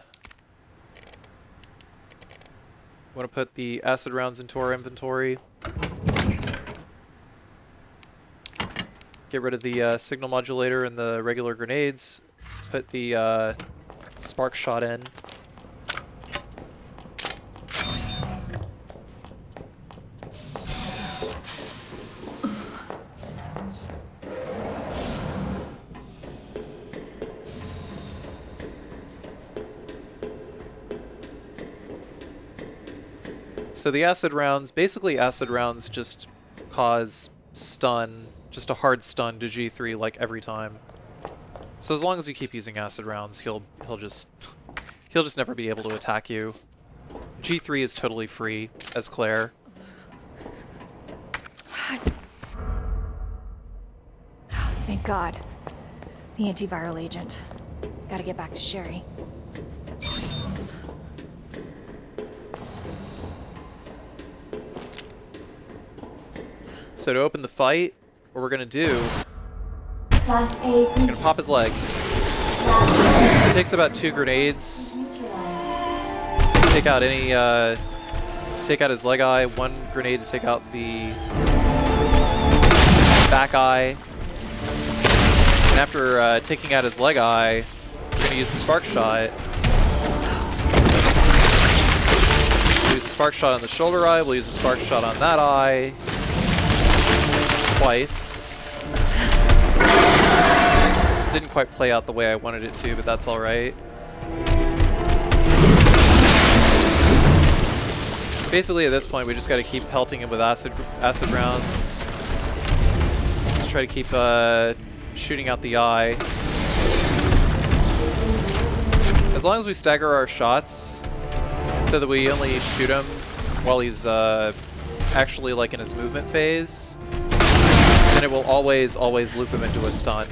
Want to put the acid rounds into our inventory. Get rid of the signal modulator and the regular grenades. Put the spark shot in. So the acid rounds, basically acid rounds just cause stun, just a hard stun to G3 like every time. So as long as you keep using acid rounds, he'll just never be able to attack you. G3 is totally free as Claire. Thank God. The antiviral agent. Gotta get back to Sherry. So to open the fight, what we're gonna do Class A. is gonna pop his leg. It takes about 2 grenades. Neutralized. Take out any take out his leg eye, 1 grenade to take out the back eye. And after taking out his leg eye, we're gonna use the spark shot. We'll use the spark shot on the shoulder eye, we'll use the spark shot on that eye. Twice. Didn't quite play out the way I wanted it to, but that's alright. Basically at this point we just gotta keep pelting him with acid rounds. Just try to keep shooting out the eye. As long as we stagger our shots so that we only shoot him while he's actually like in his movement phase, then it will always loop him into a stun.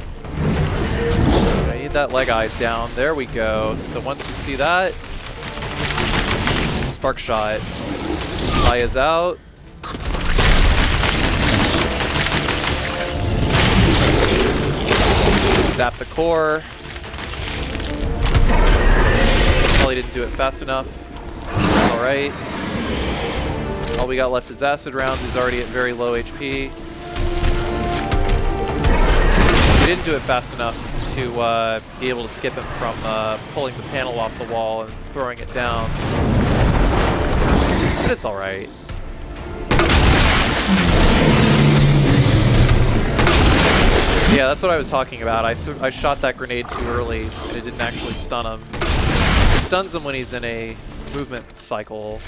I need that leg eye down. There we go. So once we see that, spark shot. Eye is out. Zap the core. Probably didn't do it fast enough. That's alright. All we got left is acid rounds. He's already at very low HP. We didn't do it fast enough to be able to skip him from pulling the panel off the wall and throwing it down. But it's alright. Yeah, that's what I was talking about. I shot that grenade too early, and it didn't actually stun him. It stuns him when he's in a movement cycle.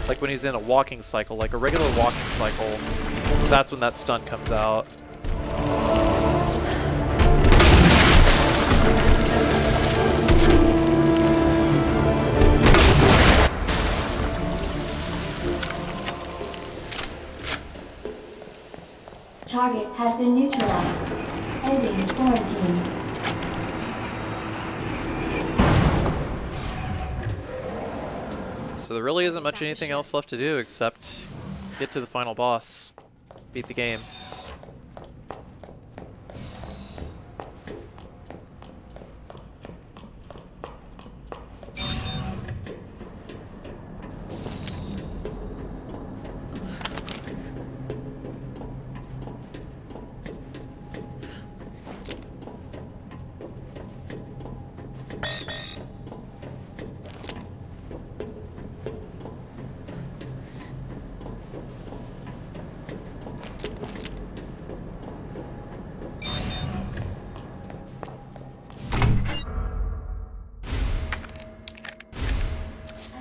Like when he's in a walking cycle, like a regular walking cycle. That's when that stun comes out. Target has been neutralized. Ending quarantine. So there really isn't much anything else left to do except get to the final boss. Beat the game.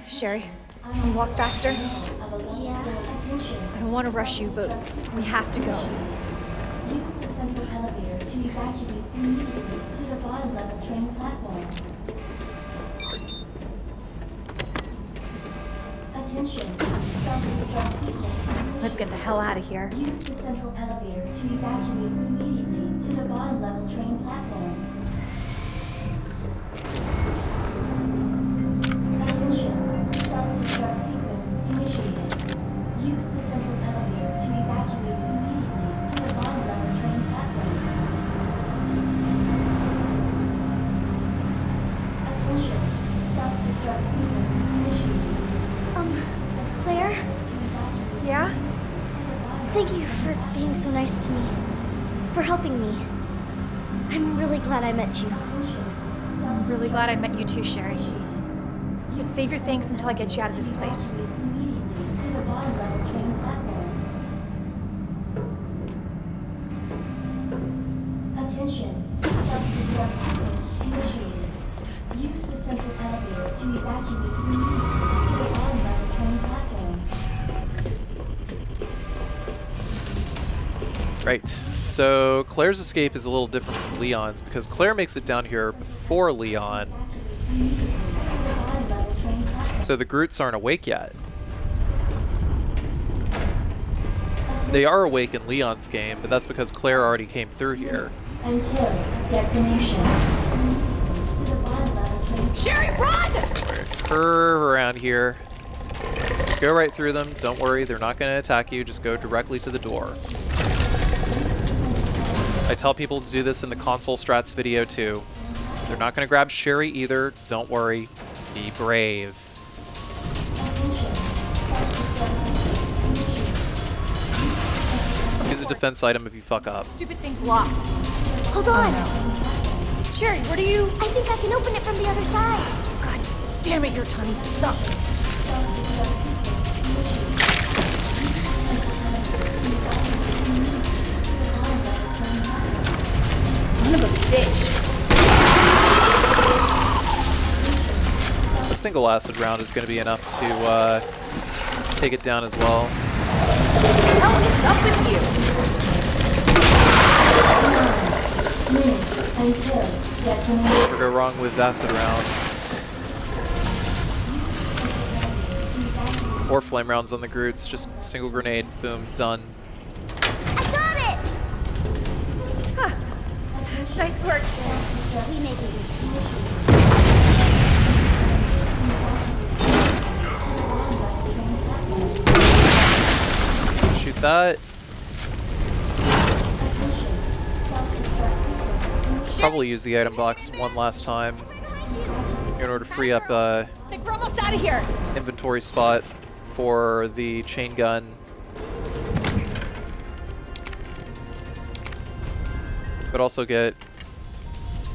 Sherry, can you walk faster? Yeah. I don't want to rush you, but we have to go. Use the central elevator to evacuate immediately to the bottom level train platform. Attention. Self-destruct sequence. Let's get the hell out of here. Use the central elevator to evacuate immediately to the bottom level train platform. Attention. Self-destruct sequence initiated. Use the central elevator to evacuate immediately to the bottom level train platform. Thank you for being so nice to me. For helping me. I'm really glad I met you. I'm really glad I met you too, Sherry. But save your thanks until I get you out of this place. To the bottom level train platform. Attention. Self-destruct sequence initiated. Use the central elevator to evacuate 3 units to the bottom level train platform. Right. So Claire's escape is a little different from Leon's because Claire makes it down here before Leon. So the Groots aren't awake yet. They are awake in Leon's game, but that's because Claire already came through here. Until detonation. To the bottom level train. Sherry, run! Curve around here. Just go right through them. Don't worry, they're not going to attack you. Just go directly to the door. I tell people to do this in the console strats video too. They're not going to grab Sherry either. Don't worry. Be brave. Use a defense item if you fuck up. Stupid thing's locked. Hold on! Sherry, what are you... I think I can open it from the other side. God damn it, your timing sucks. Son of a bitch. A single acid round is going to be enough to take it down as well. Hell is up with you? Minutes until detonation. Never go wrong with acid rounds. Or flame rounds on the Groots. Just single grenade, boom, done. I got it! Huh. Nice work, Sherry. We make it. Shoot that. Probably use the item box one last time in order to free up I think we're almost out of here. inventory spot for the chain gun. But also get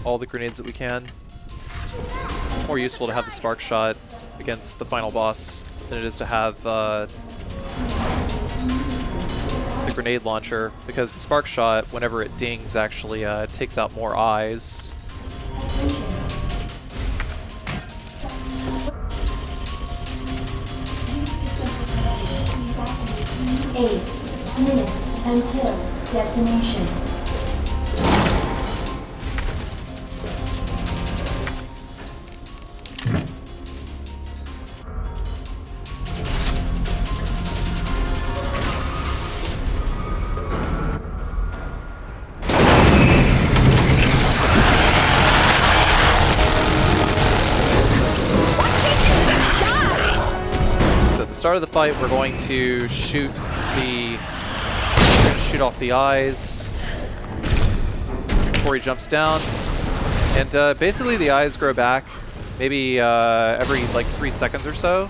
all the grenades that we can. It's more useful to have the spark shot against the final boss than it is to have the grenade launcher, because the spark shot, whenever it dings, actually takes out more eyes. Eight minutes until detonation. Start of the fight, we're going to shoot off the eyes before he jumps down, and basically the eyes grow back maybe every like 3 seconds or so.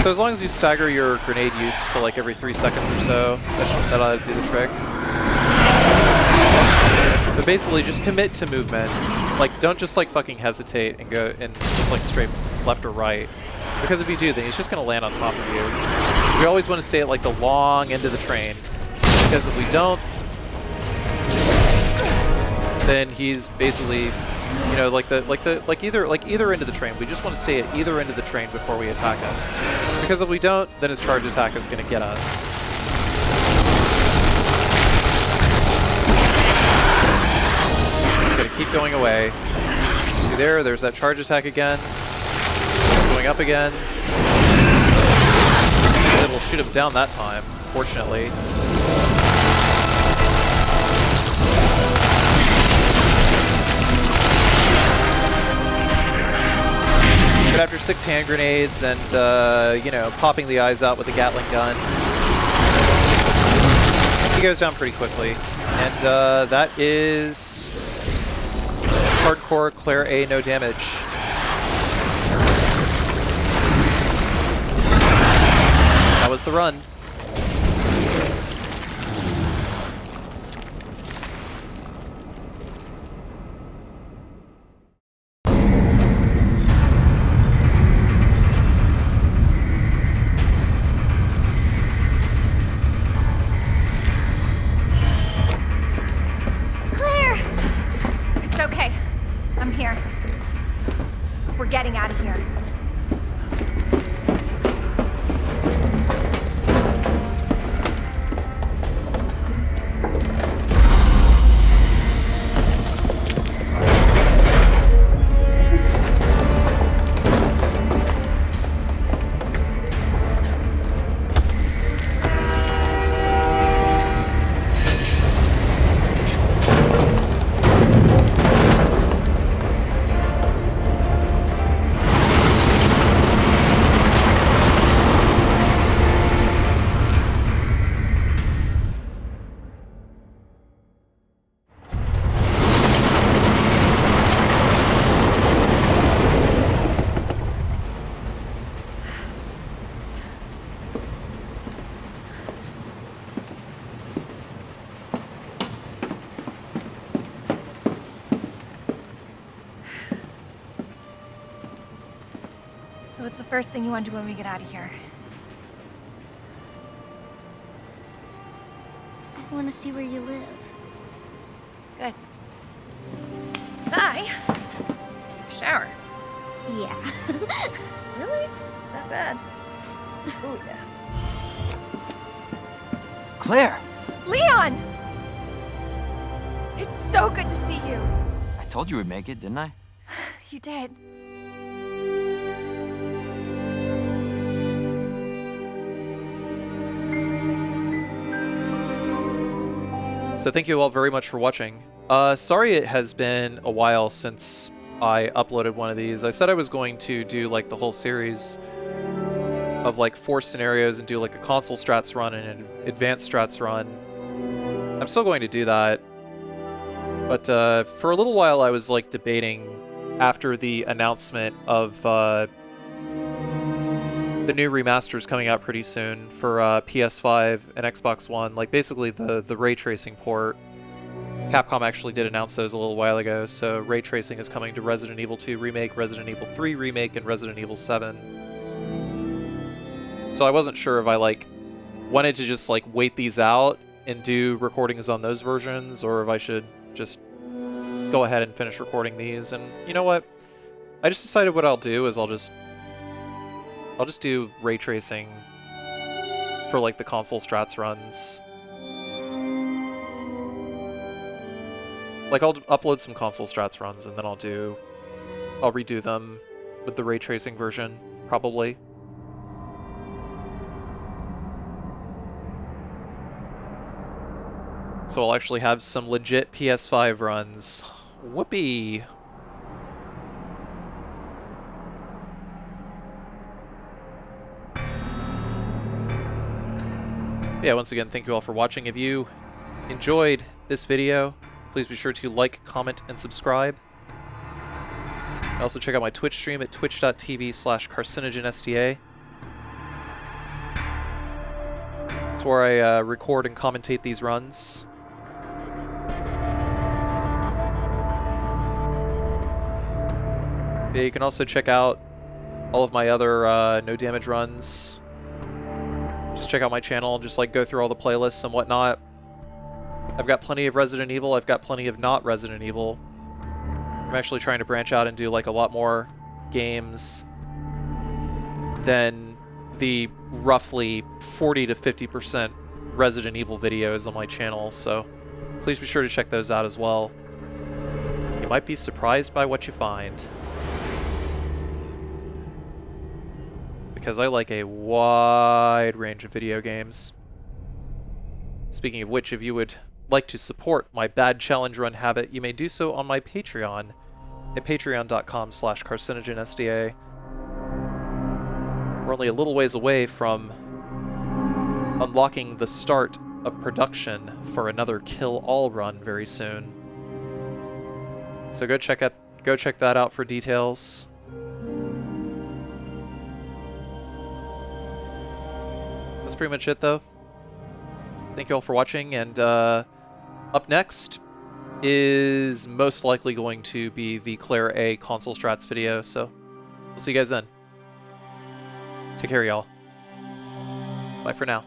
So as long as you stagger your grenade use to like every 3 seconds or so, that ought to do the trick. But basically, just commit to movement. Like, don't just like fucking hesitate and go and just like straight left or right. Because if you do, then he's just going to land on top of you. We always want to stay at like the long end of the train, because if we don't, then he's basically, you know, either end of the train. We just want to stay at either end of the train before we attack him. Because if we don't, then his charge attack is going to get us. He's going to keep going away. See there's that charge attack again. Going up again. It'll shoot him down that time, fortunately. But after 6 hand grenades and, you know, popping the eyes out with a Gatling gun, he goes down pretty quickly. And that is hardcore Claire A, no damage. That was the run. So what's the first thing you want to do when we get out of here? I want to see where you live. Good. I take a shower. Yeah. Really? That bad? Oh yeah. Claire! Leon! It's so good to see you. I told you we'd make it, didn't I? You did. So thank you all very much for watching. Sorry it has been a while since I uploaded one of these. I said I was going to do like the whole series of like 4 scenarios and do like a console strats run and an advanced strats run. I'm still going to do that. But for a little while I was like debating after the announcement of the new remasters coming out pretty soon for PS5 and Xbox One, like basically the ray tracing port. Capcom actually did announce those a little while ago, so ray tracing is coming to Resident Evil 2 Remake, Resident Evil 3 Remake, and Resident Evil 7. So I wasn't sure if I like wanted to just like wait these out and do recordings on those versions, or if I should just go ahead and finish recording these. And you know what? I just decided what I'll do is I'll just do ray tracing for like the console strats runs. Like I'll upload some console strats runs and then I'll redo them with the ray tracing version, probably. So I'll actually have some legit PS5 runs. Whoopee! Yeah, once again, thank you all for watching. If you enjoyed this video, please be sure to like, comment, and subscribe. Also check out my Twitch stream at twitch.tv/Carcinogensda. That's where I record and commentate these runs. Yeah, you can also check out all of my other no damage runs. Just check out my channel, just like go through all the playlists and whatnot. I've got plenty of Resident Evil, I've got plenty of not Resident Evil. I'm actually trying to branch out and do like a lot more games than the roughly 40 to 50% Resident Evil videos on my channel, so please be sure to check those out as well. You might be surprised by what you find. Because I like a wide range of video games. Speaking of which, if you would like to support my bad challenge run habit, you may do so on my Patreon at patreon.com/carcinogensda. We're only a little ways away from unlocking the start of production for another Kill All run very soon. So go check that out for details. That's pretty much it, though. Thank you all for watching, and up next is most likely going to be the Claire A console strats video, so we'll see you guys then. Take care, y'all. Bye for now.